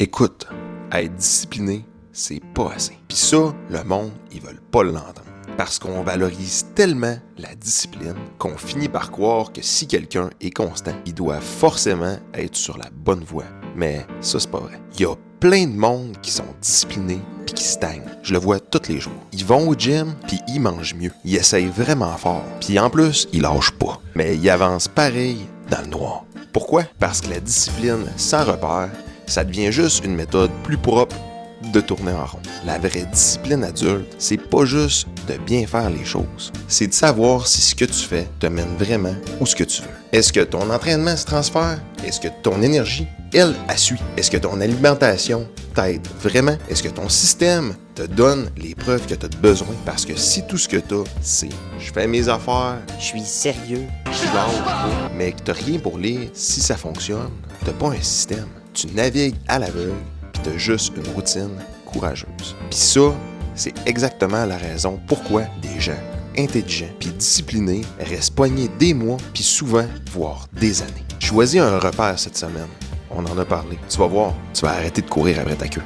Écoute, être discipliné, c'est pas assez. Puis ça, le monde, ils veulent pas l'entendre. Parce qu'on valorise tellement la discipline qu'on finit par croire que si quelqu'un est constant, il doit forcément être sur la bonne voie. Mais ça, c'est pas vrai. Il y a plein de monde qui sont disciplinés puis qui stagnent. Je le vois tous les jours. Ils vont au gym puis ils mangent mieux. Ils essayent vraiment fort. Puis en plus, ils lâchent pas. Mais ils avancent pareil dans le noir. Pourquoi? Parce que la discipline sans repère, ça devient juste une méthode plus propre de tourner en rond. La vraie discipline adulte, c'est pas juste de bien faire les choses. C'est de savoir si ce que tu fais te mène vraiment où ce que tu veux. Est-ce que ton entraînement se transfère? Est-ce que ton énergie, elle suit? Est-ce que ton alimentation t'aide vraiment? Est-ce que ton système te donne les preuves que tu as besoin? Parce que si tout ce que tu as, c'est « je fais mes affaires, Je suis sérieux. je lâche pas », mais que tu n'as rien pour lire, si ça fonctionne, tu n'as pas un système. Tu navigues à l'aveugle puis tu as juste une routine courageuse. Puis ça, c'est exactement la raison pourquoi des gens intelligents puis disciplinés restent poignés des mois puis souvent, voire des années. Choisis un repère cette semaine. On en a parlé. Tu vas voir, tu vas arrêter de courir après ta queue.